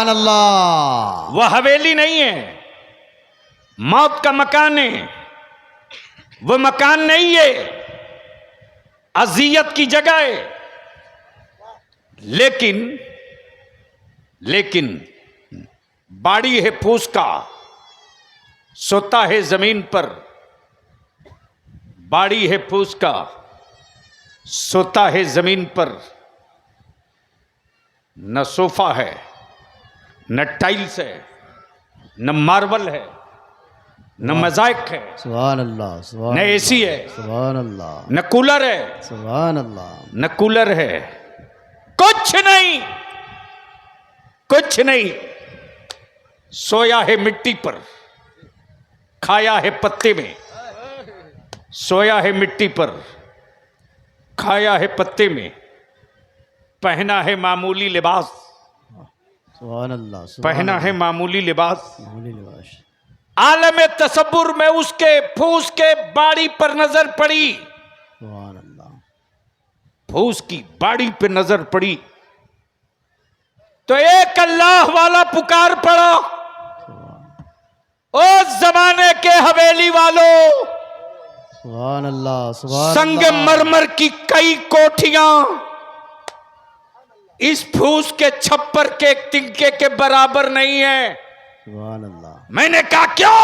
अल्लाह। वह हवेली नहीं है, मौत का मकान है। वह मकान नहीं है, अजियत की जगह है। लेकिन बाड़ी है फूस का, सोता है जमीन पर। बाड़ी है फूस का, सोता है जमीन पर। न सोफा है, न टाइल्स है, न मार्बल है, न मोज़ाइक है, सुभान अल्लाह, सुभान न एसी है, सुभान अल्लाह, न कूलर है, सुभान अल्लाह। न कूलर है। कुछ नहीं, कुछ नहीं। सोया है मिट्टी पर, खाया है पत्ते में। सोया है मिट्टी पर, खाया है पत्ते में। पहना है मामूली लिबास, सुभान अल्लाह, पहना है मामूली लिबास। मामूली लिबास। आलम तसब्बुर में उसके फूस के बाड़ी पर नजर पड़ी। सुभान अल्लाह। फूस की बाड़ी पे नजर पड़ी तो एक अल्लाह वाला पुकार पड़ा, उस जमाने के हवेली वालों, सुभान अल्लाह, सुभान संग अल्लाह। मरमर की कई कोठियां इस फूस के छप्पर के तिनके के बराबर नहीं है। सुभान अल्लाह। मैंने कहा क्यों?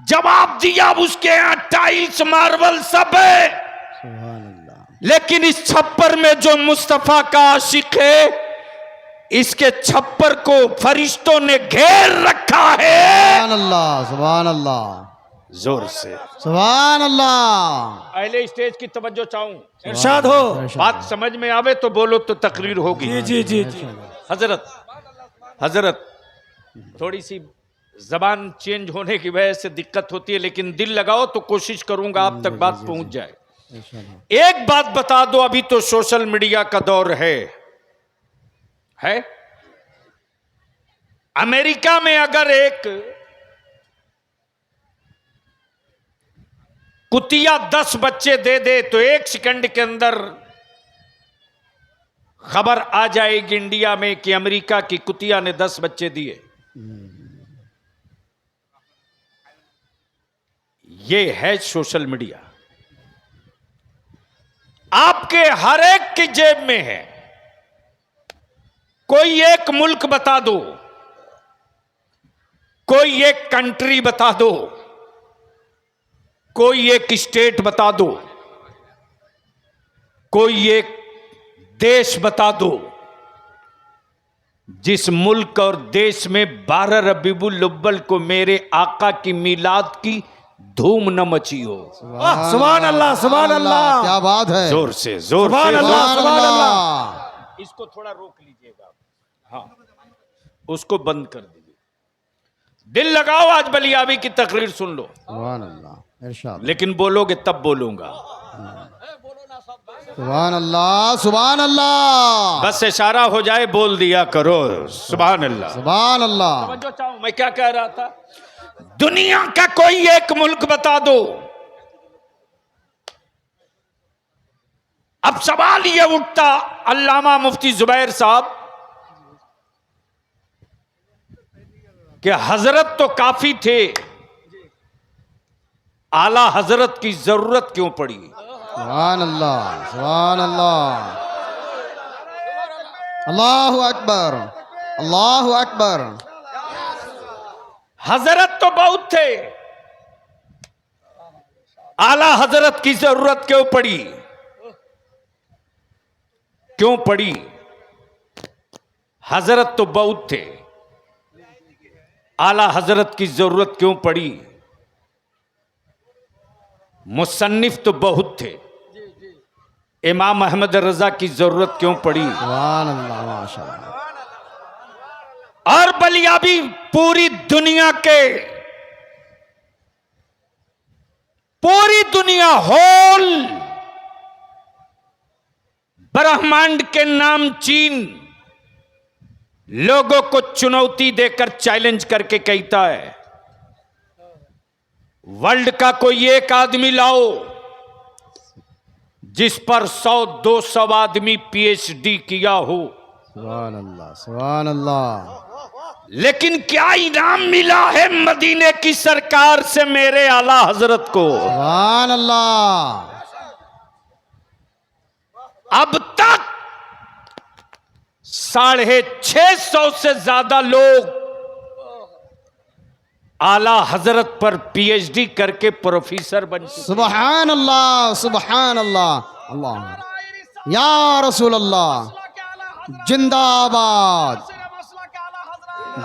जवाब दिया, उसके यहां टाइल्स मार्बल सब है, सुभान अल्लाह। लेकिन इस छप्पर में जो मुस्तफा का आशिक है, इसके छप्पर को फरिश्तों ने घेर रखा है। सुभान अल्लाह, सुभान अल्लाह। जोर से सुभान अल्लाह। अहले स्टेज की तवज्जो चाहूं, इरशाद हो। बात समझ में आवे तो बोलो तो तकरीर होगी। जी जी जी जी। हजरत थोड़ी सी जबान चेंज होने की वजह से दिक्कत होती है, लेकिन दिल लगाओ तो कोशिश करूंगा आप तक बात पहुंच जाए। एक बात बता दो, अभी तो सोशल मीडिया का दौर है। अमेरिका में अगर एक कुतिया 10 बच्चे दे दे तो 1 सेकंड के अंदर खबर आ जाएगी इंडिया में कि अमेरिका की कुतिया ने 10 बच्चे दिए। ये है सोशल मीडिया, आपके हर एक की जेब में है। कोई एक मुल्क बता दो, कोई एक कंट्री बता दो, कोई एक स्टेट बता दो, कोई एक देश बता दो जिस मुल्क और देश में 12 रबीउल अव्वल को मेरे आका की मीलाद की धूम न मची हो। सुभान अल्लाह, सुभान अल्लाह। क्या बात है। जोर से, जोर सुभान से। अल्लाह, सुभान सुभान अल्लाह। इसको थोड़ा रोक लीजिएगा, हाँ, उसको बंद कर दीजिए। दिल लगाओ, आज बलियाबी की तकरीर सुन लो, सुभान अल्लाह। इरशाद। लेकिन बोलोगे तब बोलूंगा। सुभान अल्लाह, सुभान अल्लाह। बस इशारा हो जाए बोल दिया करो। सुभान अल्लाह, सुभान अल्लाह। समझो चाहूं मैं क्या कह रहा था। दुनिया का कोई एक मुल्क बता दो। अब सवाल यह उठता, अल्लामा मुफ्ती जुबैर साहब, कि हजरत तो काफी थे, आला हजरत की जरूरत क्यों पड़ी? सुभान अल्लाह, सुभान अल्लाह। अल्लाहु अकबर, अल्लाहु अकबर। हजरत तो बहुत थे, आला हजरत की जरूरत क्यों पड़ी? क्यों पड़ी? हजरत तो बहुत थे, आला हजरत की जरूरत क्यों पड़ी? मुसन्निफ तो बहुत थे, इमाम अहमद रजा की जरूरत क्यों पड़ी? सुभान अल्लाह, माशाअल्लाह। और बलियाबी पूरी दुनिया के, पूरी दुनिया होल ब्रह्मांड के नाम चीन लोगों को चुनौती देकर चैलेंज करके कहता है, वर्ल्ड का कोई एक आदमी लाओ जिस पर 100-200 आदमी पीएचडी किया हो। सुभान अल्लाह सुभान अल्लाह। लेकिन क्या इनाम मिला है मदीने की सरकार से मेरे आला हजरत को। सुभान अल्लाह। अब तक 650 से ज्यादा लोग आला हजरत पर पीएचडी करके प्रोफेसर बन चुके। सुभान अल्लाह सुभान अल्लाह। अल्लाह या रसूल अल्लाह जिंदाबाद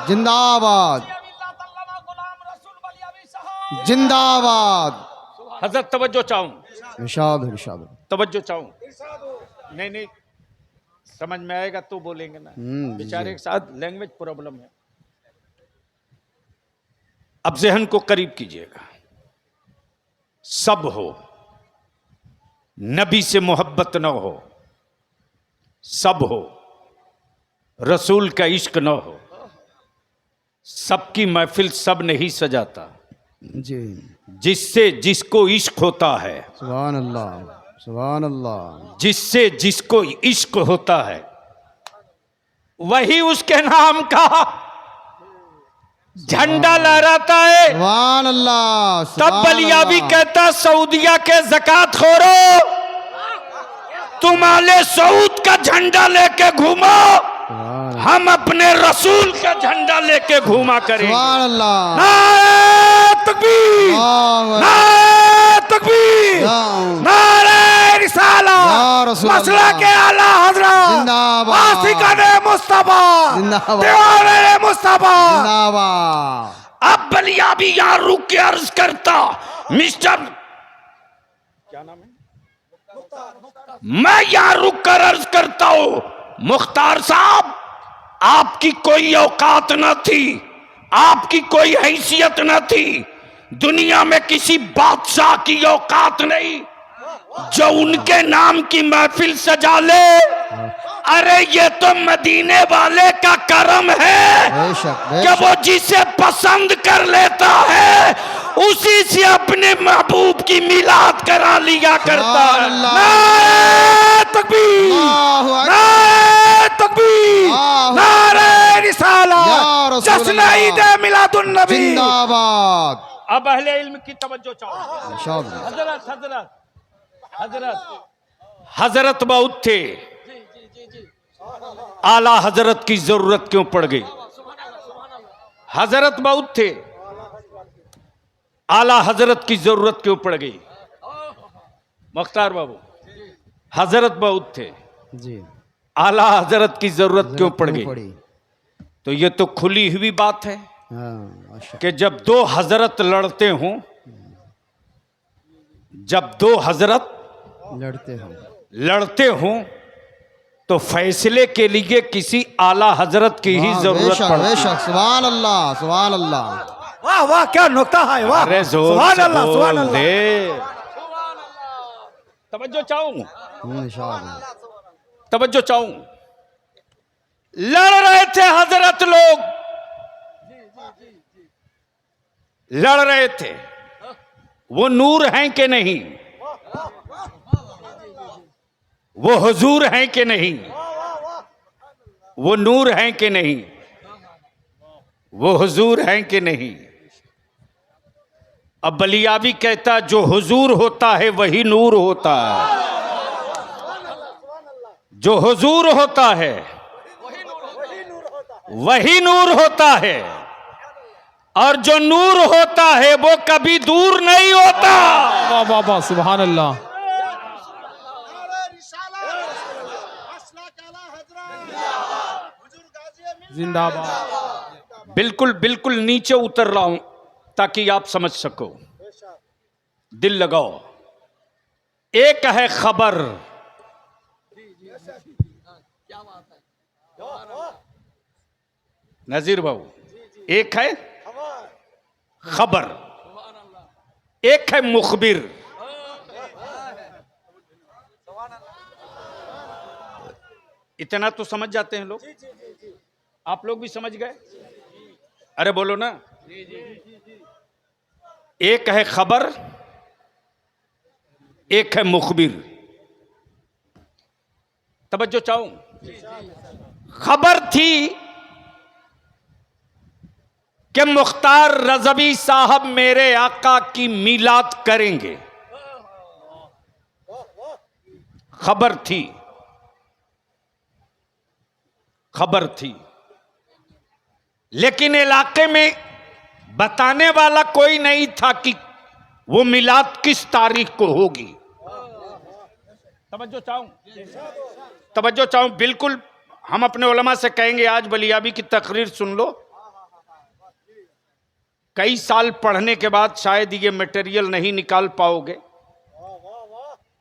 जिंदाबाद जिंदाबाद। हजरत तवज्जो चाहूं, इरशाद इरशाद। तवज्जो चाहूं। नहीं समझ में आएगा तो बोलेंगे ना, बेचारे के साथ लैंग्वेज प्रॉब्लम है। अब जहन को करीब कीजिएगा। सब हो, नबी से मोहब्बत न हो, सब हो, रसूल का इश्क न हो, सबकी महफिल सब नहीं सजाता। जी जिससे जिसको इश्क होता है, सुभान अल्लाह सुभान अल्लाह। जिससे जिसको इश्क होता है वही उसके नाम का झंडा लहराता है। सुभान अल्लाह। तब बलियाबी कहता सऊदिया के ज़कात खोरो, तुम आले सऊद का झंडा लेके घूमो, हम अपने रसूल का झंडा लेके घूमा करेंगे। सुभान अल्लाह। नारे तकबीर, नारे तकबीर, नारे रिसाला, या रसूल मसला अल्लाह। के आला हजरत जिंदाबाद। आशिकाने मुस्तफा, जिंदाबाद। दीवाने मुस्तफा। जिंदाबाद। अब बलियाबी यहाँ रुक के अर्ज करता, मिस्टर क्या नाम है, मैं यहाँ रुक कर अर्ज करता हूं, मुख्तार साहब आपकी कोई औकात न थी, आपकी कोई हैसियत न थी, दुनिया में किसी बादशाह की औकात नहीं जो उनके नाम की महफिल सजा ले। अरे ये तो मदीने वाले का करम है बेशक कि बेशक। वो जिसे पसंद कर लेता है उसी से अपने महबूब की मिलाद करा लिया करता है। अल्लाह। नारे तकबीर, अल्लाहु अकबर। नारे तकबीर, अल्लाहु नारे रिसाला, या रसूल जश्न अल्लाह। ईद मिलादुन नबी। जिंदाबाद। अब अहले इल्म की तवज्जो चाहो। इरशाद। हजरत हजरत हजरत हजरत बहुत थे, आला हजरत की जरूरत क्यों पड़ गई? हजरत बहुत थे, आला हजरत की जरूरत क्यों पड़ गई? मुख्तार बाबू, हजरत बहुत थे, जी आला हजरत की जरूरत क्यों पड़ गई? पड़ी। तो ये तो खुली हुई बात है हाँ, माशा- कि जब दो हजरत लड़ते हों, जब दो हजरत लड़ते हो। लड़ते हों तो फैसले के लिए किसी आला हजरत की ही हाँ, जरूरत बेशक पड़ती है। बेशक। सुभान अल्लाह सुभान अल्लाह। वाह वाह क्या नुक्ता है, वाह अरे जोर सुभान से अल्लाह सुभान बोल अल्लाह। दे। तवज्जो चाहूं, इंशाअल्लाह। तवज्जो चाहूं। लड़ रहे थे हजरत लोग, लड़ रहे थे, वो नूर हैं कि नहीं, वो हुजूर हैं कि नहीं, वो नूर हैं कि नहीं, वो हुजूर हैं कि नहीं। अब बलियाबी कहता जो हुजूर होता है वही नूर होता है, जो हुजूर होता है वही नूर होता है, और जो नूर होता है वो कभी दूर नहीं होता। वाह वाह वाह सुभान अल्लाह। जिंदाबाद। बिल्कुल बिल्कुल नीचे उतर रहा हूं ताकि आप समझ सको, दिल लगाओ। एक है खबर, नजीर बाबू, एक है खबर, एक है मुखबिर। इतना तो समझ जाते हैं लोग, आप लोग भी समझ गए? अरे बोलो ना। एक है खबर, एक है मुखबिर। तवज्जो चाहूं। खबर थी कि मुख्तार रज़वी साहब मेरे आका की मीलाद करेंगे। खबर थी, खबर थी, लेकिन इलाके में बताने वाला कोई नहीं था कि वो मिलाद किस तारीख को होगी। तवज्जो चाहूं बिल्कुल। हम अपने उलमा से कहेंगे आज बलियाबी की तकरीर सुन लो। कई साल पढ़ने के बाद शायद ये मटेरियल नहीं निकाल पाओगे,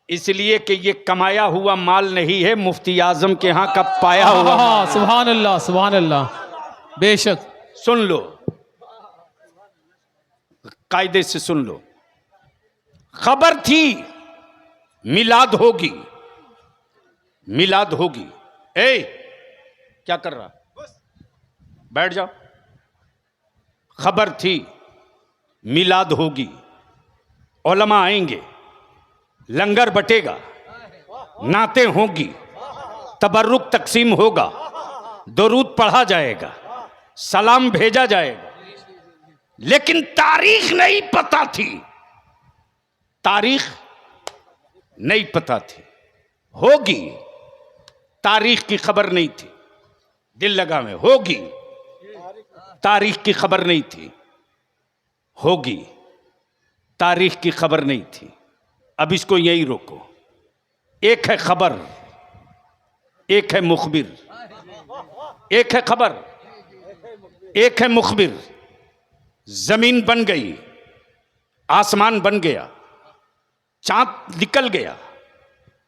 इसलिए कि ये कमाया हुआ माल नहीं है, मुफ्ती आजम के यहां का पाया हुआ। सुभान अल्लाह, सुभान अल्लाह, बेशक। सुन लो, कायदे से सुन लो। खबर थी मिलाद होगी, मिलाद होगी। ए क्या कर रहा, बैठ जाओ। खबर थी मिलाद होगी, उलमा आएंगे, लंगर बटेगा, नाते होंगी, तबर्रुक तकसीम होगा, दुरूद पढ़ा जाएगा, सलाम भेजा जाएगा। लेकिन तारीख नहीं पता थी, तारीख नहीं पता थी। होगी, तारीख की खबर नहीं थी। दिल लगा में होगी, तारीख की खबर नहीं थी। होगी, तारीख की खबर नहीं थी। अब इसको यही रोको। एक है खबर, एक है मुखबिर। एक है खबर, एक है मुखबिर। जमीन बन गई, आसमान बन गया, चांद निकल गया,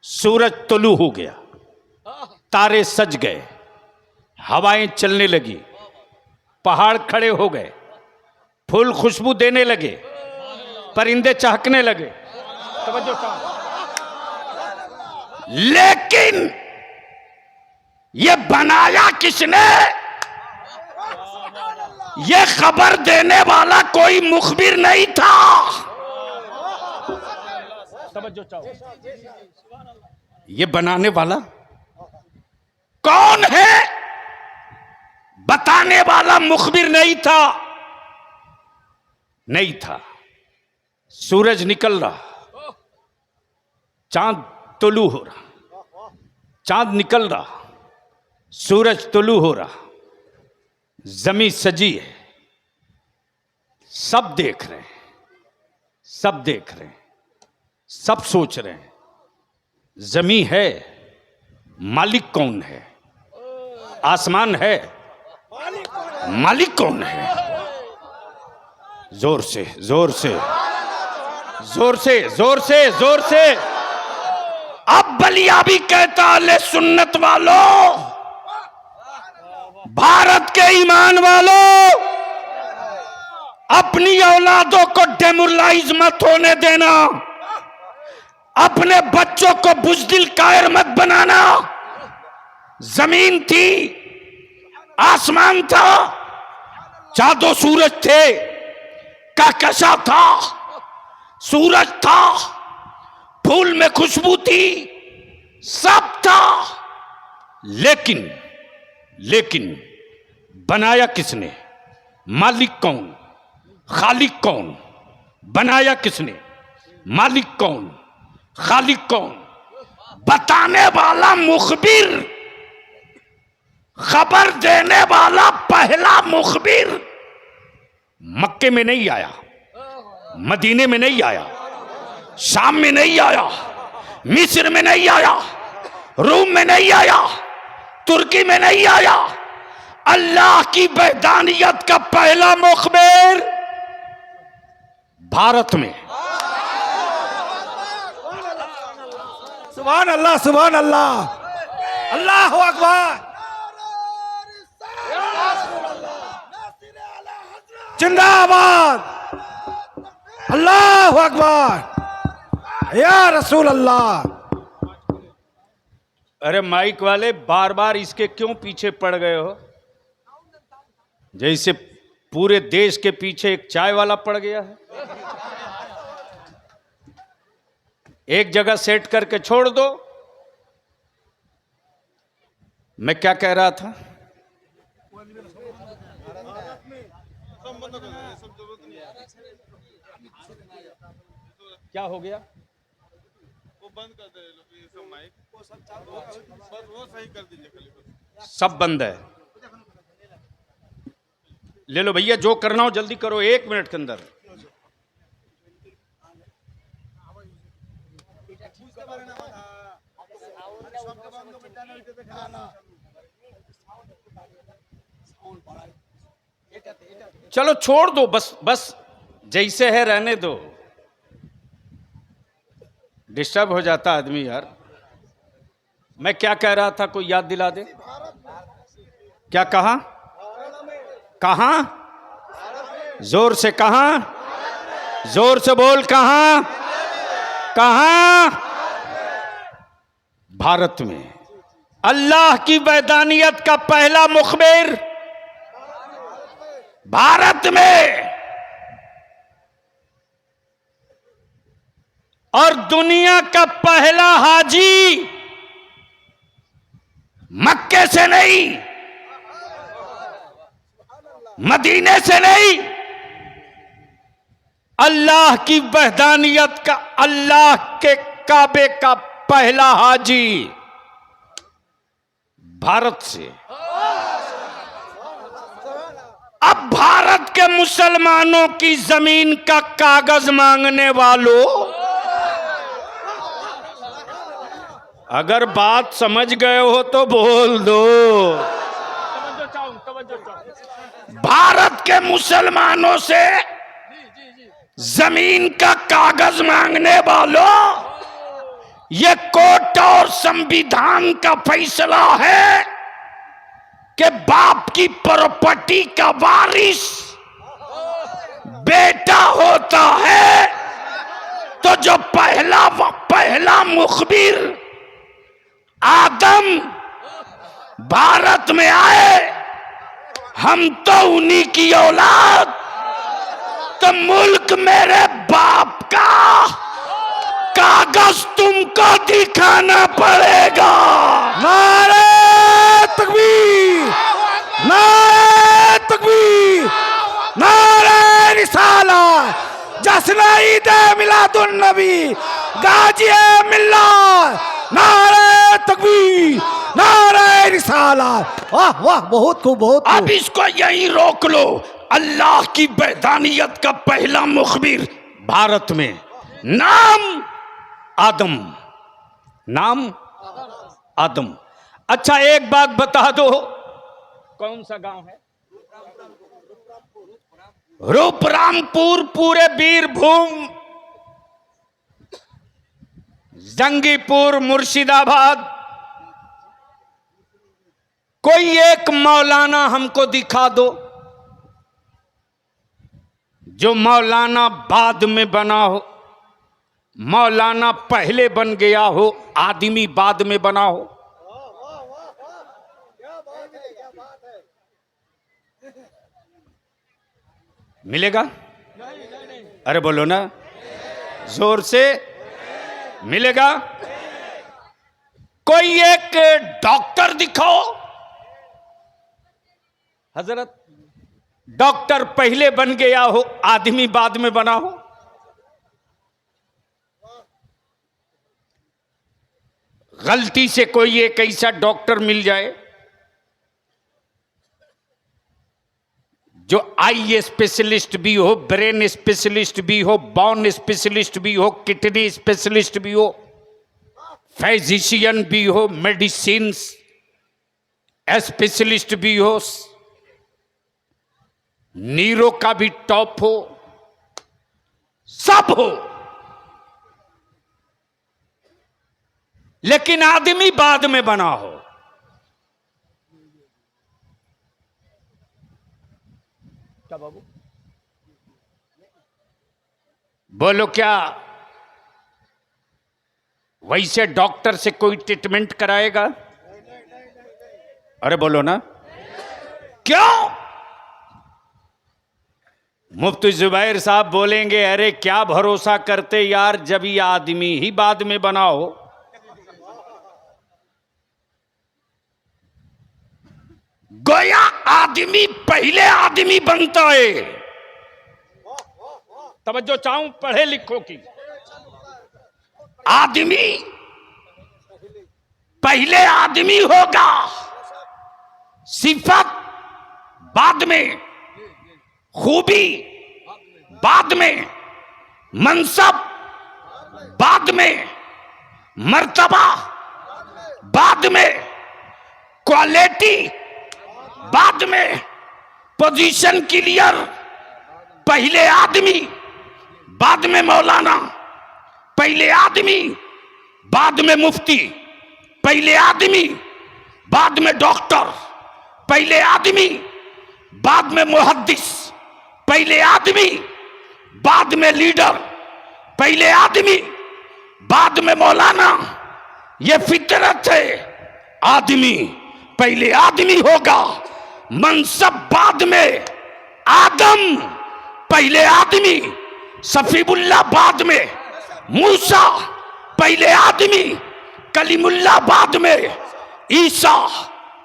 सूरज तुलू हो गया, तारे सज गए, हवाएं चलने लगी, पहाड़ खड़े हो गए, फूल खुशबू देने लगे, परिंदे चहकने लगे। तवज्जो चाहो। लेकिन ये बनाया किसने? ये खबर देने वाला कोई मुखबिर नहीं था। तवज्जो चाहो। ये बनाने वाला कौन है? बताने वाला मुखबिर नहीं था, नहीं था। सूरज निकल रहा, चांद तुलू हो रहा, चांद निकल रहा, सूरज तुलू हो रहा, जमीन सजी है। सब देख रहे हैं, सब देख रहे हैं, सब सोच रहे हैं जमीन है, मालिक कौन है? आसमान है, मालिक कौन है? जोर से, जोर से, जोर से, जोर से, जोर से। अब बलियाबी कहता है सुन्नत वालों, भारत के ईमान वालों, अपनी औलादों को डेमोरलाइज मत होने देना, अपने बच्चों को बुज़दिल कायर मत बनाना। जमीन थी, आसमान था, चांदो सूरज थे, कहकशा था, सूरज था, फूल में खुशबू थी, सब था। लेकिन लेकिन बनाया किसने? मालिक कौन? खालिक कौन? बनाया किसने? मालिक कौन? खालिक कौन? बताने वाला मुखबिर, खबर देने वाला पहला मुखबिर मक्के में नहीं आया, मदीने में नहीं आया, शाम में नहीं आया, मिस्र में नहीं आया, रूम में नहीं आया, तुर्की में नहीं आया। अल्लाह की वहदानियत का पहला मुखबिर भारत में। सुभान अल्लाह, सुभान अल्लाह, अल्लाहु अकबर, जिंदाबाद, अल्लाहु अकबर, या रसूल अल्लाह। अरे माइक वाले बार बार इसके क्यों पीछे पड़ गए हो? जैसे पूरे देश के पीछे एक चाय वाला पड़ गया है। एक जगह सेट करके छोड़ दो। मैं क्या कह रहा था? क्या हो गया? वो बंद कर दे ये सब माइक, वो सब चालू बस वो सही कर दीजिए खाली बस। सब बंद है। ले लो भैया, जो करना हो जल्दी करो, 1 मिनट के अंदर। चलो छोड़ दो, बस बस जैसे है रहने दो। डिस्टर्ब हो जाता आदमी यार। मैं क्या कह रहा था, कोई याद दिला दे। क्या कहा? कहां? जोर से कहां? जोर से बोल, कहां? कहां? भारत में। अल्लाह की वैदानियत का पहला मुखबिर भारत में, और दुनिया का पहला हाजी मक्के से नहीं, मदीने से नहीं, अल्लाह की वहदानियत का, अल्लाह के काबे का पहला हाजी भारत से। अब भारत के मुसलमानों की जमीन का कागज मांगने वालों, अगर बात समझ गए हो तो बोल दो। भारत के मुसलमानों से जमीन का कागज मांगने वालों, ये कोर्ट और संविधान का फैसला है कि बाप की प्रॉपर्टी का वारिस बेटा होता है, तो जो पहला मुखबिर आदम भारत में आए, हम तो उन्हीं की औलाद, तो मुल्क मेरे बाप का, कागज तुमको दिखाना पड़ेगा। नारे तकबीर, नारे तकबीर, नारे रिसालत, जश्न ईद मिलादुन नबी, गाजिए मिल्लत, नारे तकबीर, नारे रिसालत। वाह वाह, बहुत खूब, बहुत खूब। अब इसको यहीं रोक लो। अल्लाह की वैदानियत का पहला मुखबिर भारत में, नाम आदम, नाम आदम। अच्छा एक बात बता दो, कौन सा गांव है? रूपरामपुर, पूरे बीरभूम, जंगीपुर, मुर्शिदाबाद। कोई एक मौलाना हमको दिखा दो, जो मौलाना बाद में बना हो, मौलाना पहले बन गया हो, आदमी बाद में बना हो। मिलेगा? अरे बोलो ना जोर से, मिलेगा? कोई एक डॉक्टर दिखाओ, हजरत डॉक्टर पहले बन गया हो, आदमी बाद में बना हो। गलती से कोई एक ऐसा डॉक्टर मिल जाए जो आई स्पेशलिस्ट भी हो, ब्रेन स्पेशलिस्ट भी हो, बोन स्पेशलिस्ट भी हो, किडनी स्पेशलिस्ट भी हो, फिजिशियन भी हो, मेडिसिन स्पेशलिस्ट भी हो, नीरो का भी टॉप हो, सब हो, लेकिन आदमी बाद में बना हो। क्या बाबू बोलो, क्या वैसे डॉक्टर से कोई ट्रीटमेंट कराएगा? अरे बोलो ना, क्यों? मुफ्ती जुबैर साहब बोलेंगे, अरे क्या भरोसा करते यार, जब ये आदमी ही बाद में बना हो। गोया आदमी पहले आदमी बनता है। तवज्जो चाहूं पढ़े लिखो की। आदमी पहले आदमी होगा, सिफत बाद में, खूबी बाद में, मनसब बाद में, मर्तबा बाद में, क्वालिटी बाद में, पोजीशन क्लियर पहले आदमी, बाद में मौलाना, पहले आदमी बाद में मुफ्ती, पहले आदमी बाद में डॉक्टर, पहले आदमी बाद में मुहद्दिस, पहले आदमी बाद में लीडर, पहले आदमी बाद में मौलाना। ये फितरत है। आदमी पहले आदमी होगा, मनसब बाद में, आदम पहले आदमी, सफीबुल्लाह बाद में, मूसा पहले आदमी, कलीमुल्लाह बाद में, ईसा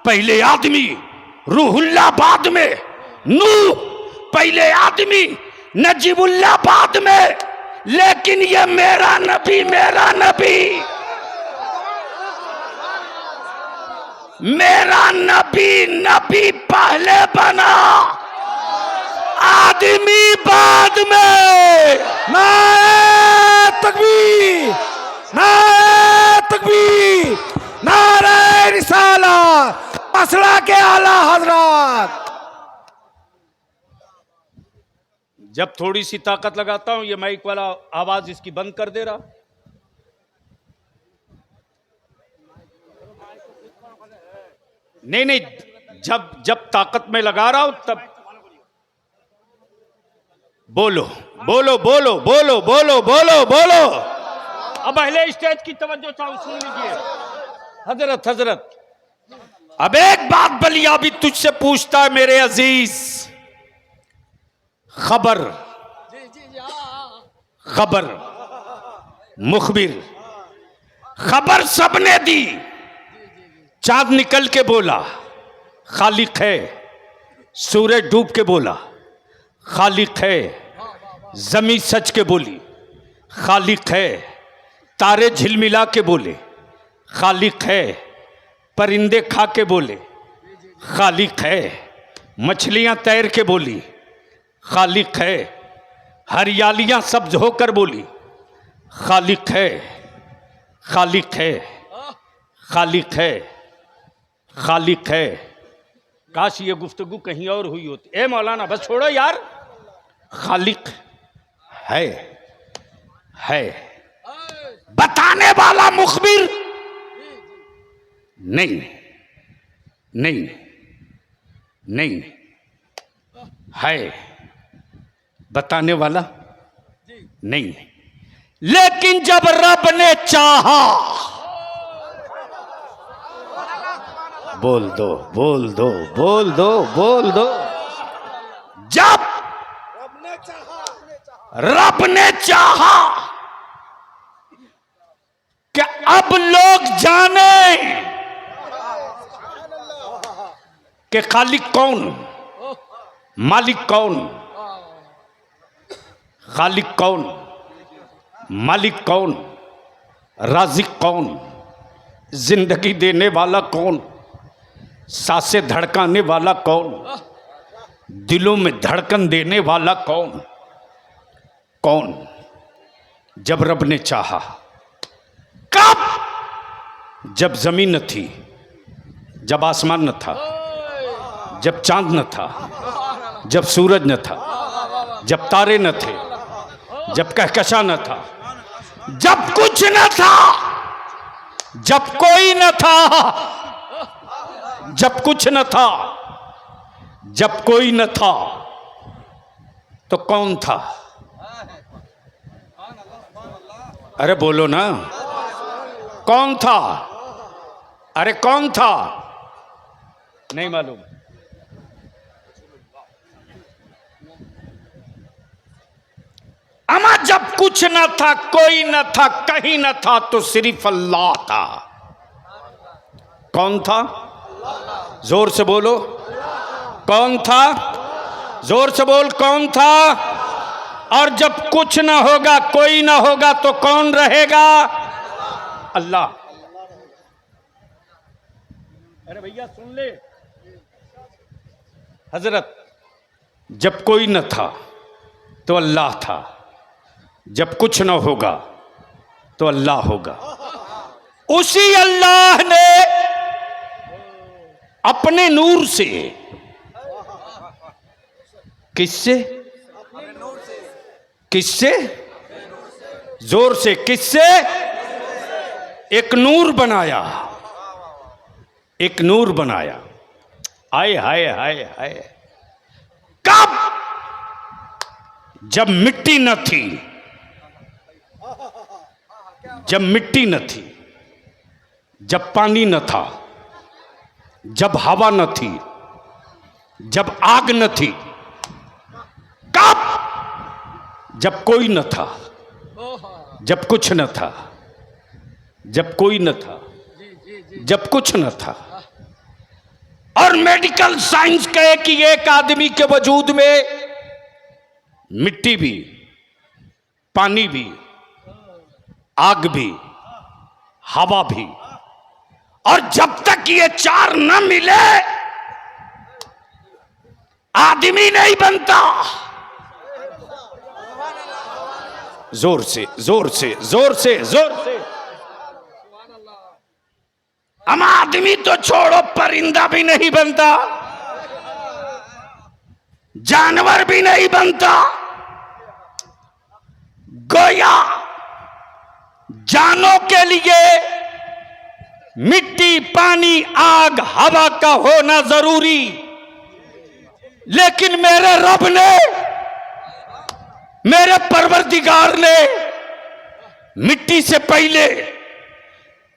पहले आदमी, रूहुल्लाह बाद में, नूह पहले आदमी, नजीबुल्लाह बाद में। लेकिन ये मेरा नबी नबी पहले बना, आदमी बाद में। नारे तकबीर, नारे तकबीर, नारे रिसालत, मसला के आला हजरत। जब थोड़ी सी ताकत लगाता हूं, ये माइक वाला आवाज इसकी बंद कर दे रहा। नहीं, जब ताकत में लगा रहा हूं तब बोलो बोलो बोलो बोलो बोलो बोलो बोलो। अब अहले स्टेज की तवज्जो चाहूं, सुन लीजिए। हजरत अब एक बात बलिया भी तुझसे पूछता है मेरे अजीज। खबर मुखबिर खबर सबने दी। चांद निकल के बोला खालिक है, सूरज डूब के बोला खालिक है, जमीन सच के बोली खालिक है, तारे झिलमिला के बोले खालिक है, परिंदे खा के बोले खालिक है, मछलियां तैर के बोली खालिक है, हरियालियां सब्ज होकर बोली खालिक है, खालिक है, खालिक है, खालिक है। काश ये गुफ्तगू कहीं और हुई होती। ए मौलाना बस छोड़ो यार। खालिक है बताने वाला मुखबिर नहीं है, बताने वाला नहीं। लेकिन जब रब ने चाहा, बोल दो जब रब ने चाहा कि अब लोग जाने कि खालिक कौन, मालिक कौन, खालिक कौन, मालिक कौन, राज़िक कौन, जिंदगी देने वाला कौन, सांसें धड़काने वाला कौन, दिलों में धड़कन देने वाला कौन। जब रब ने चाहा। कब? जब जमीन न थी, जब आसमान न था, जब चांद न था, जब सूरज न था, जब तारे न थे, जब कहकशा न था, जब कुछ न था, जब कोई न था, जब कुछ न था, जब कोई न था, तो कौन था? अरे बोलो ना, कौन था? अरे कौन था? नहीं मालूम। अमा जब कुछ न था, कोई न था, कहीं न था, तो सिर्फ अल्लाह था। कौन था? जोर से बोलो। कौन था? जोर से बोल, कौन था? और जब कुछ ना होगा, कोई ना होगा, तो कौन रहेगा? अल्लाह। अरे भैया सुन ले, हजरत, जब कोई न था तो अल्लाह था, जब कुछ न होगा तो अल्लाह होगा। उसी अल्लाह ने अपने नूर से, किससे? किससे? जोर से, किससे? एक नूर बनाया, एक नूर बनाया। हाय हाय हाय हाय। कब? जब मिट्टी न थी, जब मिट्टी न थी, जब पानी न था, जब हवा न थी, जब आग न थी। कब? जब कोई न था, जब कुछ न था, जब कोई न था, जब कुछ न था। और मेडिकल साइंस कहे कि एक आदमी के वजूद में मिट्टी भी, पानी भी, आग भी, हवा भी, और जब तक ये चार न मिले आदमी नहीं बनता। जोर से, जोर से, जोर से, जोर से। हम आदमी तो छोड़ो, परिंदा भी नहीं बनता, जानवर भी नहीं बनता। गोया जानों के लिए मिट्टी, पानी, आग, हवा का होना जरूरी, लेकिन मेरे रब ने, मेरे परवरदिगार ने मिट्टी से पहले,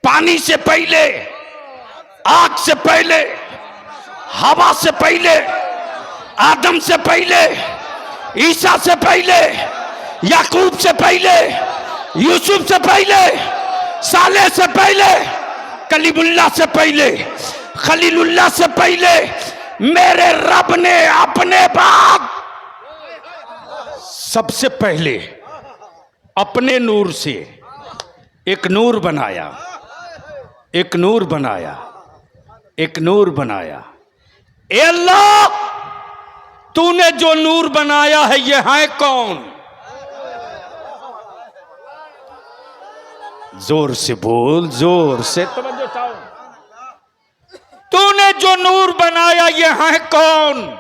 पानी से पहले, आग से पहले, हवा से पहले, आदम से पहले, ईसा से पहले, याकूब से पहले, यूसुफ से पहले, सालेह से पहले, कलीमुल्लाह से पहले, खलीलुल्लाह से पहले मेरे रब ने अपने बाद सबसे पहले अपने नूर से एक नूर बनाया, एक नूर बनाया, एक नूर बनाया। ए अल्लाह, तूने जो नूर बनाया है ये है कौन? जोर से बोल, जोर से, तवज्जो चाहो। तूने जो नूर बनाया ये है कौन?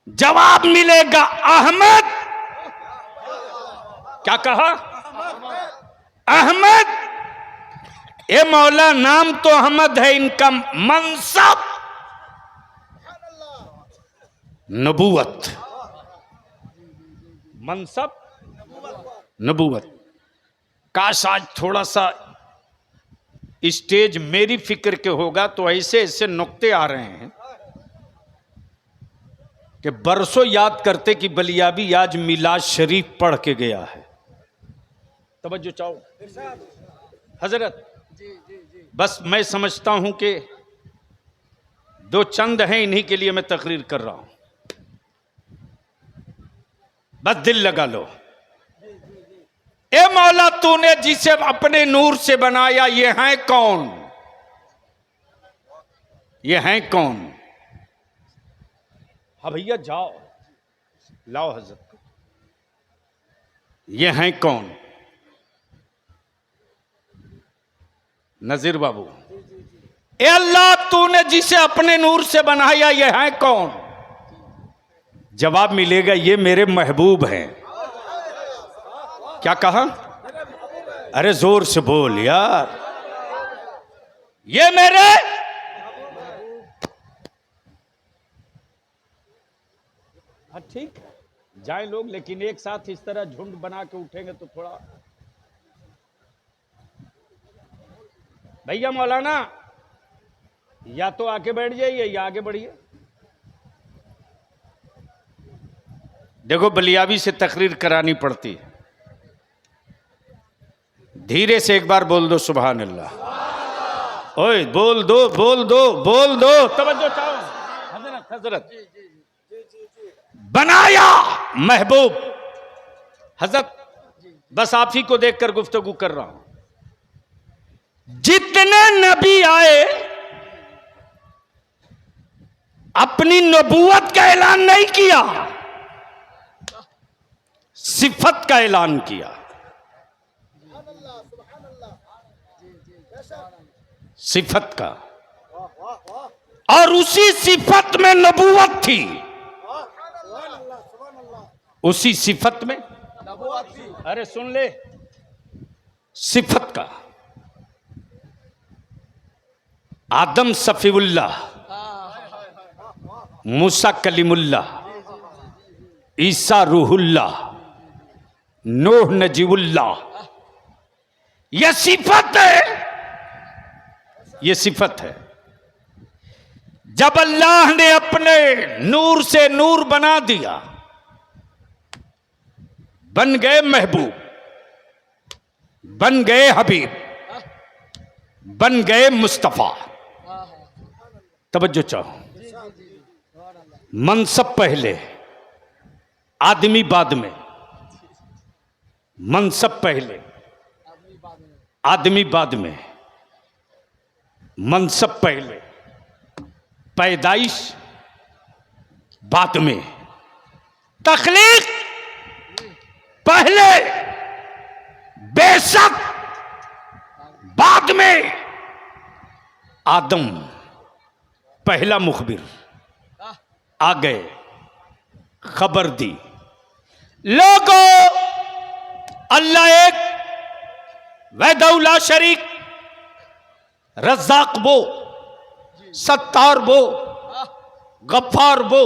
जवाब मिलेगा अहमद। क्या कहा? अहमद। ए मौला, नाम तो अहमद है, इनका मनसब नबूवत, मनसब नबूवत। काश आज थोड़ा सा स्टेज मेरी फिक्र के होगा तो ऐसे ऐसे नुक्ते आ रहे हैं कि बरसों याद करते कि बलियाबी आज मिलाद शरीफ पढ़ के गया है। तवज्जो चाहो हजरत। बस मैं समझता हूं कि दो चंद हैं, इन्हीं के लिए मैं तकरीर कर रहा हूं। बस दिल लगा लो। ए मौला, तूने जिसे अपने नूर से बनाया ये हैं कौन? ये हैं कौन? हाँ भैया जाओ, लाओ हजरत। ये हैं कौन? नजीर बाबू। ए अल्लाह, तूने जिसे अपने नूर से बनाया ये हैं कौन? जवाब मिलेगा ये मेरे महबूब हैं। क्या कहा? अरे जोर से बोल यार। ये मेरे ठीक है, जाए लोग, लेकिन एक साथ इस तरह झुंड बना के उठेंगे तो थोड़ा। भैया मौलाना, या तो आके बैठ जाइए या आगे बढ़िए। देखो, बलियाबी से तकरीर करानी पड़ती है। धीरे से एक बार बोल दो सुभान अल्लाह। ओए बोल दो, बोल दो, बोल दो। तवज्जो चाहो हजरत, हजरत बनाया महबूब। हजरत बस आप ही को देखकर गुफ्तगू कर रहा हूं। जितने नबी आए अपनी नबूवत का ऐलान नहीं किया, सिफत का ऐलान किया। सिफत का, और उसी सिफत में नबूवत थी, उसी सिफत में, अरे सुन ले, सिफत का। आदम सफीउल्लाह, मूसा कलीमुल्लाह, ईसा रूहुल्लाह, नूह नजीबुल्लाह। यह सिफत है, यह सिफत है। जब अल्लाह ने अपने नूर से नूर बना दिया, बन गए महबूब, बन गए हबीब, बन गए मुस्तफा। तवज्जो चाहो, मनसब पहले, आदमी बाद में। मनसब पहले, आदमी बाद में। मनसब पहले, पैदाइश बाद में। तख्लीक पहले, बेशक बाद में। आदम पहला मुखबिर, आ गए, खबर दी, लोगों अल्लाह एक, वहदहुल्ला शरीक, रज़्ज़ाक वो, सत्तार वो, गफ्फार वो,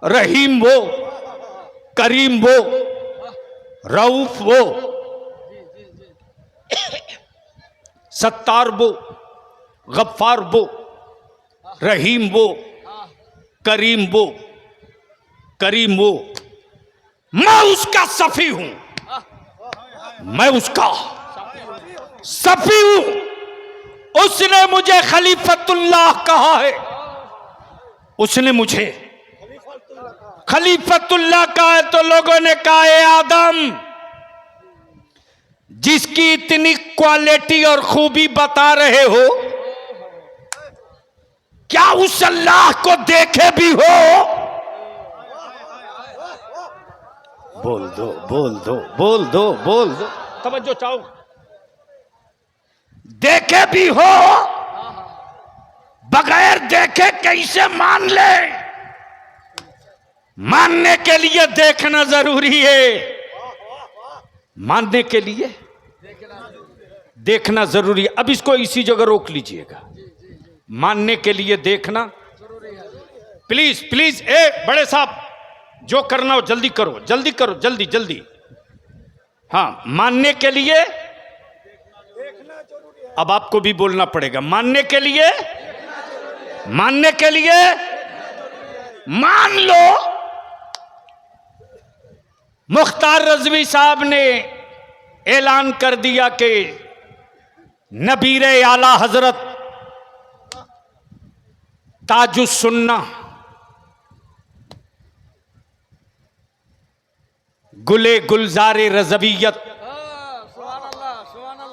रहीम वो, करीम वो, रऊफ वो, सत्तार वो, गफ्फार वो, रहीम वो, करीम वो, करीम वो। मैं उसका सफी हूं, मैं उसका सफी हूं। उसने मुझे खलीफतुल्लाह कहा है, उसने मुझे खलीफतुल्लाह कहा है। तो लोगों ने कहा है आदम, जिसकी इतनी क्वालिटी और खूबी बता रहे हो, क्या उस अल्लाह को देखे भी हो? बोल दो, बोल दो, बोल दो, बोल दो, तवज्जो चाहो। देखे भी हो? बगैर देखे कैसे मान ले? मानने के लिए देखना जरूरी है, मानने के लिए देखना जरूरी है। अब इसको इसी जगह रोक लीजिएगा। मानने के लिए देखना, प्लीज प्लीज, ए बड़े साहब, जो करना हो जल्दी करो, जल्दी करो, जल्दी जल्दी। हाँ, मानने के लिए, अब आपको भी बोलना पड़ेगा। मानने के लिए, मानने के लिए, मान लो मुख्तार रज़वी साहब ने ऐलान कर दिया कि नबीर आला हजरत ताजुस सुन्ना, गुले गुलजारे रज़वियत,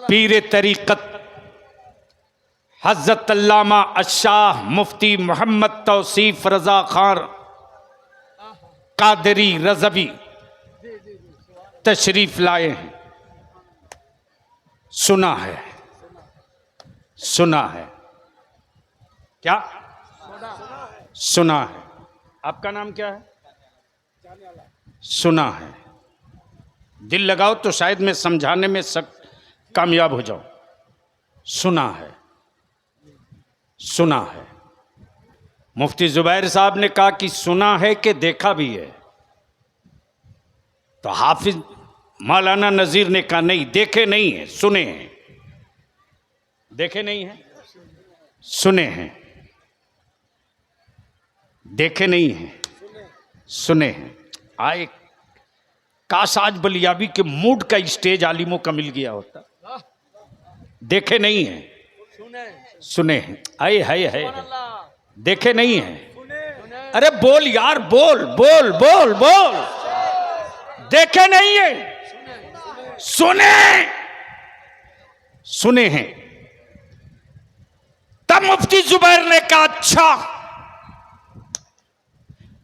पीर तरीक़त हज़रत अल्लामा अशाह मुफ्ती मोहम्मद तौसीफ रज़ा खान कादरी रज़वी तशरीफ लाए हैं। सुना है, सुना है, क्या सुना है? आपका नाम क्या है? सुना है। दिल लगाओ तो शायद मैं समझाने में कामयाब हो जाऊं। सुना है, सुना है। मुफ्ती जुबैर साहब ने कहा कि सुना है कि देखा भी है, तो हाफिज मौलाना नज़ीर ने कहा नहीं, देखे नहीं है, सुने हैं। देखे नहीं है, सुने हैं। देखे नहीं है, सुने हैं। आए, काश आज बलियाबी के मूड का स्टेज आलिमों का मिल गया होता। देखे नहीं है, सुने हैं। आए हाय हाय, देखे नहीं है, अरे बोल यार, बोल बोल बोल बोल। देखे नहीं है, सुने सुने हैं। तब मुफ्ती जुबैर ने कहा, अच्छा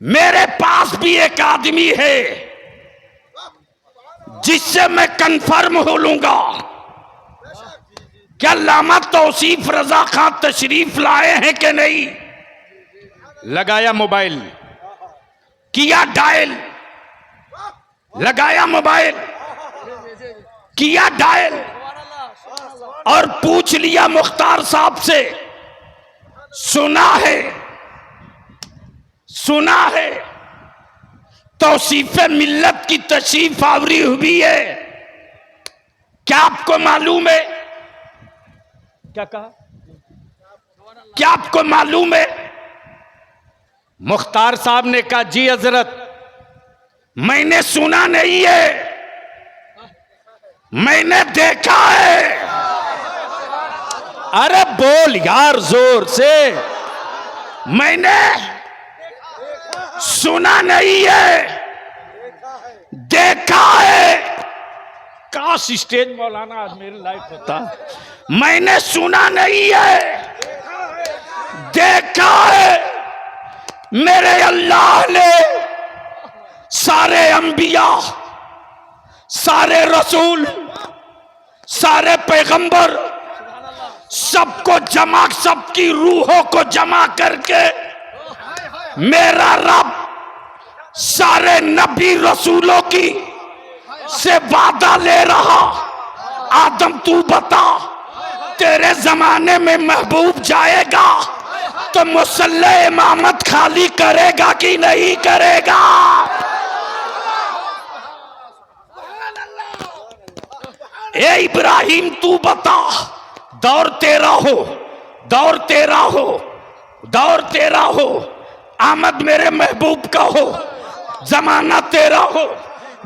मेरे पास भी एक आदमी है जिससे मैं कंफर्म हो लूंगा। क्या अल्लामा तौसीफ रजा खां तशरीफ लाए हैं कि नहीं? लगाया मोबाइल, किया डायल, लगाया मोबाइल, किया डायल और पूछ लिया मुख्तार साहब से, सुना है, सुना है तौसीफ मिल्लत की तशरीफ आवरी हुई है, क्या आपको मालूम है? क्या कहा? क्या आपको मालूम है? मुख्तार साहब ने कहा, जी हजरत मैंने सुना नहीं है, मैंने देखा है। अरे बोल यार जोर से, मैंने सुना नहीं है, देखा है। काश स्टेज मौलाना आज मेरे लाइफ होता। मैंने सुना नहीं है, देखा है। मेरे अल्लाह ने सारे अंबिया, सारे रसूल, सारे पैगंबर सबको जमा, सबकी रूहों को जमा करके मेरा रब सारे नबी रसूलों की से वादा ले रहा। आदम तू बता, तेरे जमाने में महबूब जाएगा तो मुसल्ले इमामत खाली करेगा कि नहीं करेगा? ए इब्राहिम तू बता, दौर तेरा हो, दौर तेरा हो, दौर तेरा हो, आमद मेरे महबूब का हो, जमाना तेरा हो,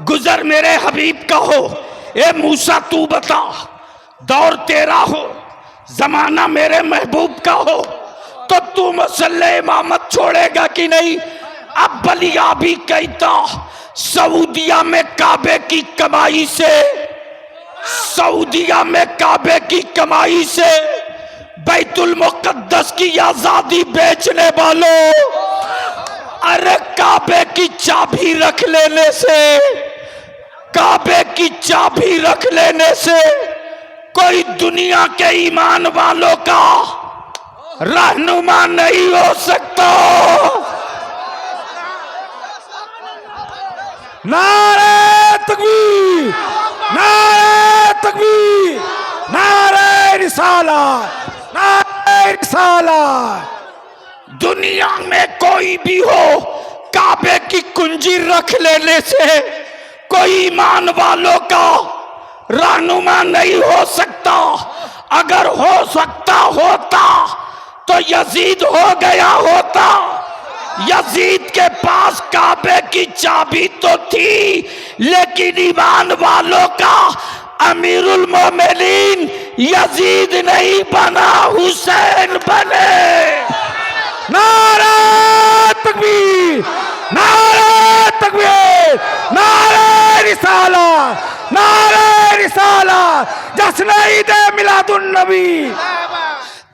गुजर मेरे हबीब का हो। ए मूसा तू बता, दौर तेरा हो, जमाना मेरे महबूब का हो, तो तू मुसल्ले इमामत छोड़ेगा कि नहीं? अब बलिया भी कहता, सऊदिया में काबे की कमाई से, सऊदिया में काबे की कमाई से बैतुल मुकद्दस की आजादी बेचने वालों, अरे काबे की चाबी रख लेने से, काबे की चाबी रख लेने से कोई दुनिया के ईमान वालों का रहनुमा नहीं हो सकता। नारे तकबीर, नारे तकबीर, नारे रिसालत, नारे रिसालत। दुनिया में कोई भी हो, काबे की कुंजी रख लेने से कोई ईमान वालों का रहनुमा नहीं हो सकता। अगर हो सकता होता तो यजीद हो गया होता। यजीद के पास काबे की चाबी तो थी, लेकिन ईमान वालों का अमीरुल मोमिनीन यजीद नहीं बना, हुसैन बने। नारे तकबीर, नारे तकबीर, नारे रिसालत, नारे रिसालत, जश्न ईद मिलादुन नबी।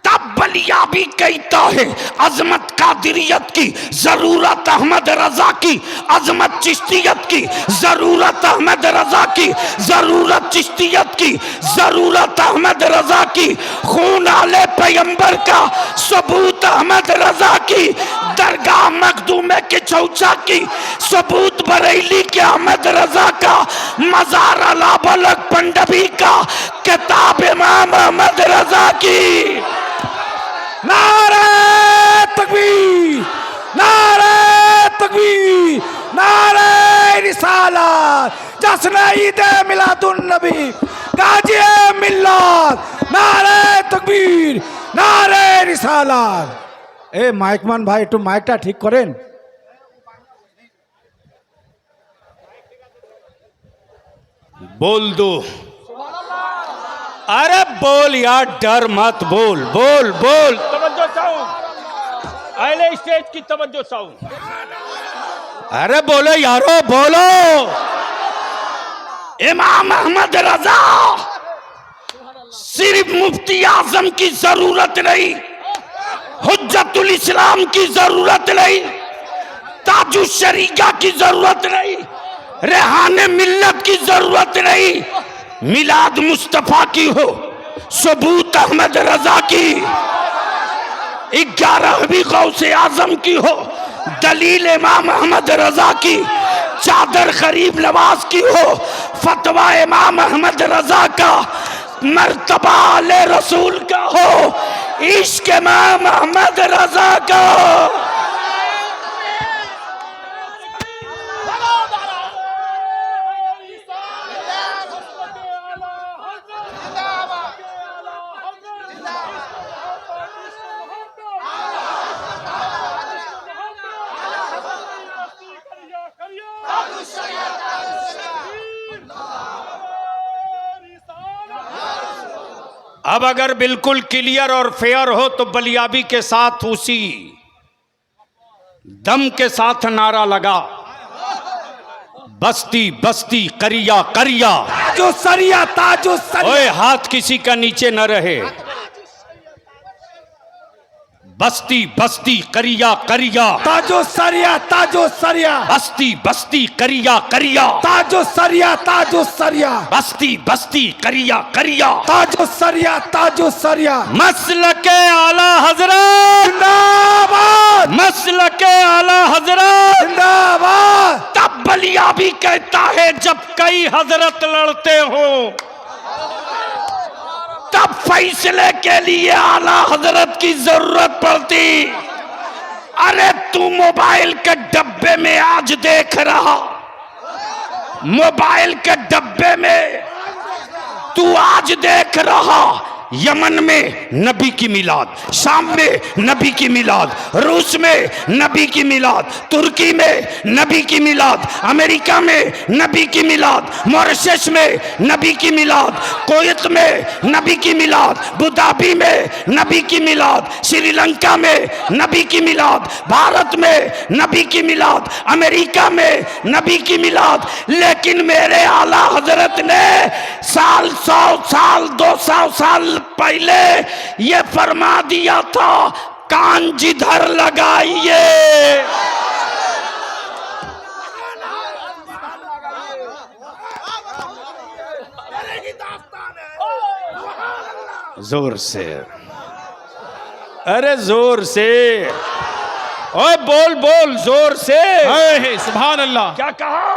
तब बलिया भी कहता है, अजमत कादिरियत की, जरूरत अहमद रजा की, अजमत चिश्तियत की, जरूरत अहमद रजा की, जरूरत चिश्तियत की, जरूरत अहमद रजा की, खून आले पैगंबर का सबूत अहमद रजा की, दरगाह मखदूमे के चौचा की, सबूत बरेली के अहमद रजा का, मजार अला बलक पंडवी का, किताब इमाम अहमद रजा की। नारे तकबीर, नारे तकबीर, नारे रिसालत, जश्न ईद मिलादुन नबी, गाजी मिल्लत, नारे तकबीर, नारे रिसालत। ए माइकमान भाई একটু মাইকটা ঠিক করেন। बोल दो, अरे बोल यार, डर मत, बोल बोल बोल। तवज्जो चाहूं, अहले स्टेज की तवज्जो साउंड। अरे बोलो यारो बोलो। इमाम अहमद रजा सिर्फ मुफ्ती आजम की जरूरत नहीं, हुज्जतुल इस्लाम की जरूरत नहीं, ताजु शरीका की जरूरत नहीं, रेहाने मिल्लत की जरूरत नहीं, मिलाद मुस्तफा की हो, सबूत अहमद रजा की, 11वीं गौसे आजम की हो, दलील इमाम अहमद रजा की, चादर गरीब नवाज की हो, फतवा इमाम अहमद रजा का, मर्तबा आले रसूल का हो, इश्क इमाम अहमद रजा का। अब अगर बिल्कुल क्लियर और फेयर हो तो बलियाबी के साथ उसी दम के साथ नारा लगा, बस्ती बस्ती करिया करिया। ताजो सरिया ताजो सरिया। ओए हाथ किसी का नीचे न रहे। बस्ती बस्ती करिया करिया। ताजो सरिया ताजो सरिया। बस्ती बस्ती करिया करिया। ताजो सरिया ताजो सरिया। बस्ती बस्ती करिया करिया। ताजो सरिया ताजो सरिया। मसलके आला हजरत जिंदाबाद। मसलके आला हजरत जिंदाबाद। तब बलिया भी कहता है जब कई हजरत लड़ते हो, तब फैसले के लिए आला हजरत की जरूरत पड़ती। अरे तू मोबाइल के डब्बे में आज देख रहा, मोबाइल के डब्बे में तू आज देख रहा, यमन में नबी की मिलाद, शाम में नबी की मिलाद, रूस में नबी की मिलाद, तुर्की में नबी की मिलाद, अमेरिका में नबी की मिलाद, मॉरिशस में नबी की मिलाद, कुवैत में नबी की मिलाद, अबुधाबी में नबी की मिलाद, श्रीलंका में नबी की मिलाद, भारत में नबी की मिलाद, अमेरिका में नबी की मिलाद। लेकिन मेरे आला हजरत ने 100 साल 200 साल पहले ये फरमा दिया था, कान जिधर लगाइए। जोर से, अरे जोर से, ओए बोल बोल जोर से। सुभान अल्लाह। क्या कहा?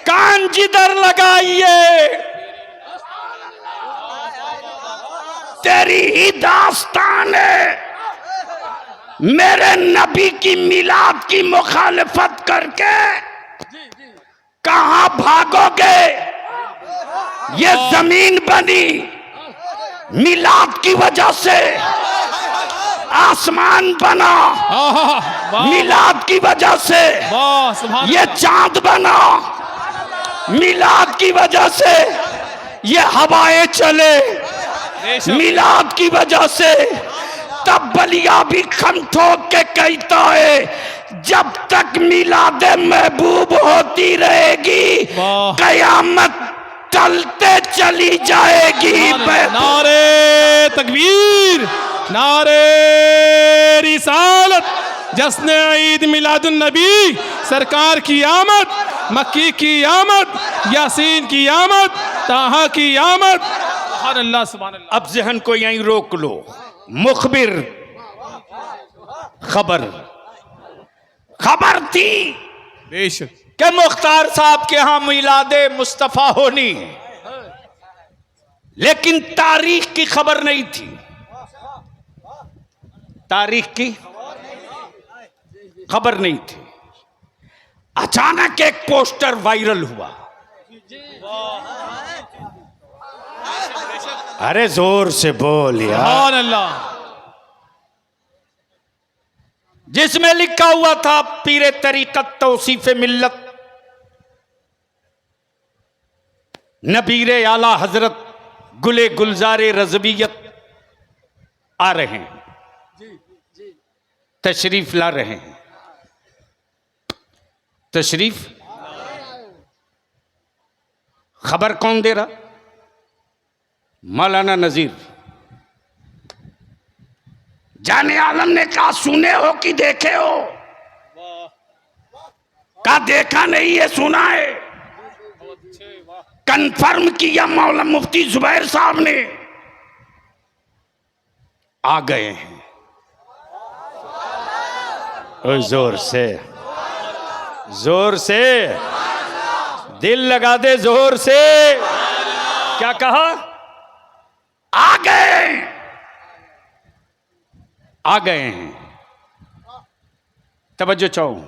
कान जिधर लगाइए, तेरी ही दास्तान है। मेरे नबी की मिलाद की मुखालिफत करके कहां भागोगे? ये जमीन बनी मिलाद की वजह से, आसमान बना मिलाद की वजह से, ये चांद बना मिलाद की वजह से, ये हवाएं चले मिलाद की वजह से। तब बलिया भी खम ठोक के कहता है, जब तक मिलादे महबूब होती रहेगी कयामत टलते चली जाएगी। नारे तकबीर, नारे रिसालत, जश्न ईद मिलादुन नबी, सरकार की आमद, मक्की की आमद, यासीन की आमद, ताहा की आमद। सुभान अल्लाह सुभान अल्लाह। अब जहन को यहीं रोक लो। मुखबिर खबर थी बेशक कि मुख्तार साहब के यहां मिलादे मुस्तफा होनी है, लेकिन तारीख की खबर नहीं थी। तारीख की खबर नहीं थी। अचानक एक पोस्टर वायरल हुआ। अरे जोर से बोल यार। सुभान अल्लाह। जिसमें लिखा हुआ था, पीरे तरीकत तौसीफे मिल्लत नबीरे आला हजरत गुले गुलजारे रज़वियत आ रहे हैं। तशरीफ ला रहे हैं। तशरीफ खबर कौन दे रहा? मौलाना नजीर। जाने आलम ने कहा सुने हो कि देखे हो? कहा देखा नहीं है, सुना है। कंफर्म किया मौलाना मुफ्ती जुबैर साहब ने। आ गए हैं। ओए जोर से, जोर से, दिल लगा दे जोर से। क्या कहा? आ गए, आ गए हैं। तवज्जो चाहूं।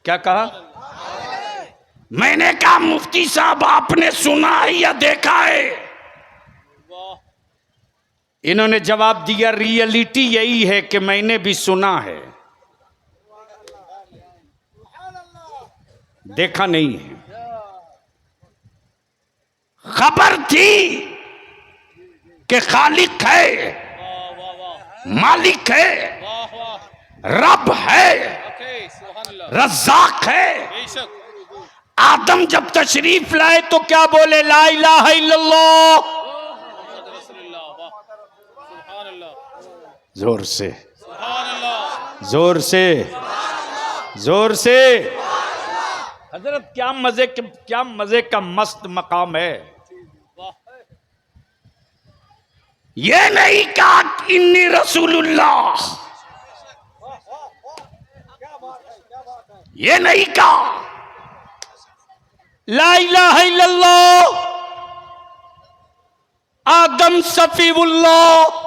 क्या कहा? मैंने कहा मुफ्ती साहब आपने सुना है या देखा है? इन्होंने जवाब दिया रियलिटी यही है कि मैंने भी सुना है, देखा नहीं है। खबर थी कि खालिक है, मालिक है, रब है, रज़्ज़ाक है। आदम जब तशरीफ लाए तो क्या बोले? ला इलाहा इल्लल्लाह। जोर से, जोर से, जोर से। हजरत क्या मजे का मस्त मकाम है। ये नहीं कहा कि इन्नी रसूलुल्लाह, ये नहीं कहा ला इलाहा इल्लल्लाह, आदम सफीउल्लाह।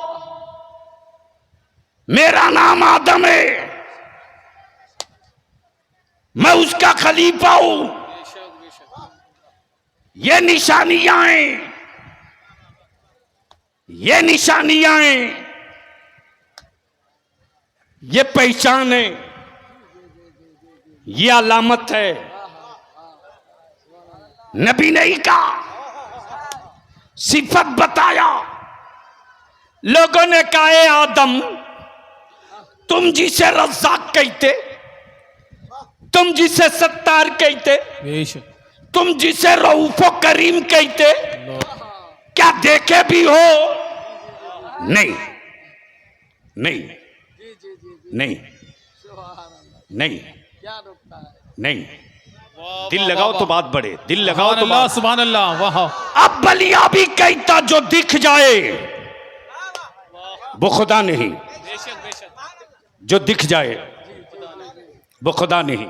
मेरा नाम आदम है, मैं उसका खलीफा हूं। ये निशानियां हैं, ये निशानियां हैं, ये पहचान है, ये अलामत है। नबी नहीं कहा, सिफत बताया। लोगों ने कहा "ए आदम, तुम जिसे रज़्ज़ाक कहते, तुम जिसे सत्तार कहते, बेशक तुम जिसे रऊफो करीम कहते, क्या देखे भी हो? नहीं, नहीं, नहीं, नहीं, नहीं। दिल लगाओ तो बात बढ़े, दिल लगाओ तो बात। सुभान अल्लाह। वाह अब बलिया भी कहता जो दिख जाए वो खुदा नहीं, जो दिख जाए वो खुदा नहीं,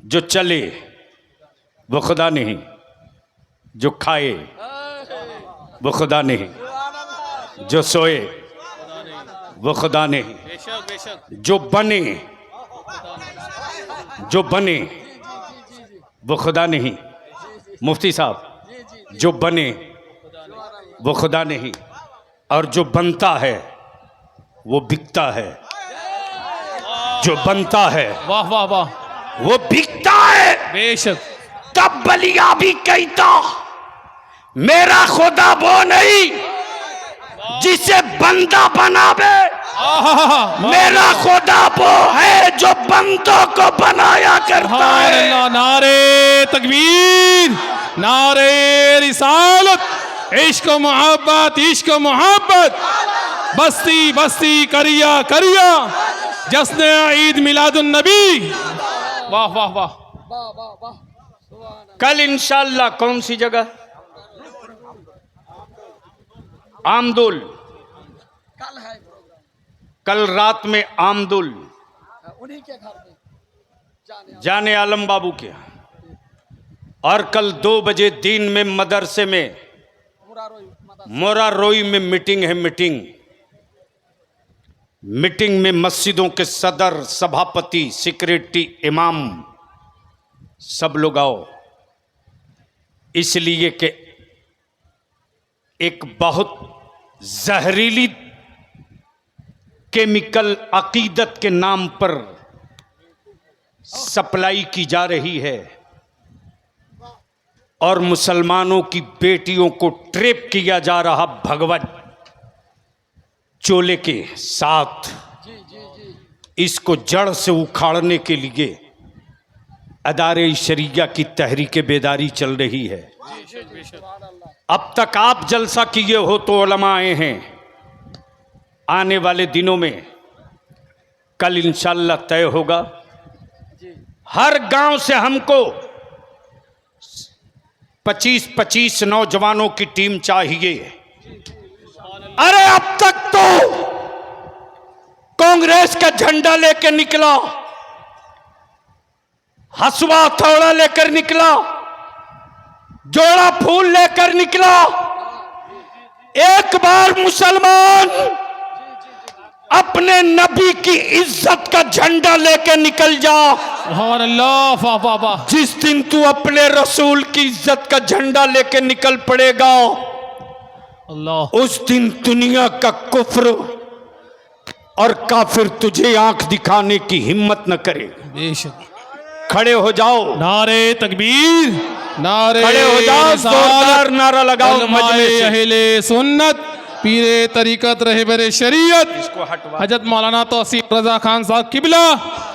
जो चले वो खुदा नहीं, जो खाए वो खुदा नहीं, जो सोए वो खुदा नहीं, जो बने, जो बने वो खुदा नहीं। मुफ्ती साहब, जो बने वो खुदा नहीं, और जो बनता है वो बिकता है। जो बनता है वाह वाह वाह। वो बिकता है। बेशक तब बलिया भी कहता मेरा खुदा वो नहीं जिसे बंदा बनावे, मेरा खुदा वो है जो बंदों को बनाया करता है। अल्लाह। नारे तकबीर, नारे रिसालत, इश्क मोहब्बत, इश्क मोहब्बत। बस्ती बस्ती करिया करिया, जश्न ईद मिलादुन नबी। वाह वाह वाह। कल इंशाल्लाह कौन सी जगह? आमदुल। कल रात में आमदुल जाने आलम बाबू के, और कल 2 बजे दिन में मदरसे में मोरा रोई में मीटिंग है। मीटिंग में मस्जिदों के सदर, सभापति, सेक्रेटरी, इमाम सब लोग आओ, इसलिए कि एक बहुत जहरीली केमिकल अकीदत के नाम पर सप्लाई की जा रही है और मुसलमानों की बेटियों को ट्रेप किया जा रहा भगवत चोले के साथ। इसको जड़ से उखाड़ने के लिए अदारे शरिया की तहरीक बेदारी चल रही है। अब तक आप जलसा किए हो तो उलमा आए हैं, आने वाले दिनों में कल इंशाअल्लाह तय होगा। हर गांव से हमको 25-25 नौजवानों की टीम चाहिए। अरे अब तक तो कांग्रेस का झंडा लेकर निकला, हसुआ हथौड़ा लेकर निकला, जोड़ा फूल लेकर निकला। एक बार मुसलमान अपने नबी की इज्जत का झंडा लेकर निकल जा। सुभान अल्लाह, वाह वाह वाह। जिस दिन तू अपने रसूल की इज्जत का झंडा लेकर निकल पड़ेगा, अल्लाह, उस दिन दुनिया का कुफ्र और काफिर तुझे आंख दिखाने की हिम्मत न करे। बेशक। खड़े हो जाओ, नारे तकबीर, नारे खड़े हो जाओ, जोरदार नारा लगाओ। मजमे से अहले सुन्नत, पीरे तरीकत, रहबरे शरीयत इसको हटवा। हजरत मौलाना तौसीफ रजा खान साहब किबला,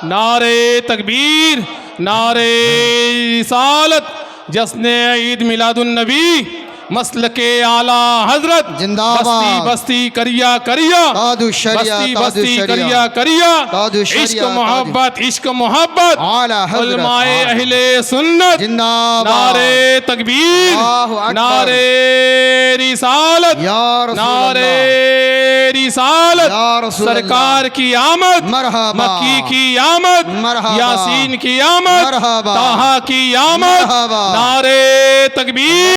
नारे तकबीर, नारे रिसालत, जश्न ईद मिलादुन नबी, मसलके आला हजरत जिंदाबाद। बस्ती बस्ती करिया करिया, तादु शरिया, बस्ती तादु बस्ती शरिया, करिया करिया, तादु शरिया, इश्क मोहब्बत, इश्क मोहब्बत, आला हजरत, उलमाए अहले सुन्नत, जिंदाबाद। नारे तकबीर, अल्लाहु अकबर। नारे रिसालत, या रसूल नारे अल्लाह, रिसालत, या रसूल सरकार की आमद, मरहबा, मक्की की आमद, मरहबा, यासीन की आमद, मरहबा, ताहा की आमद, मरहबा। नारे तकबीर।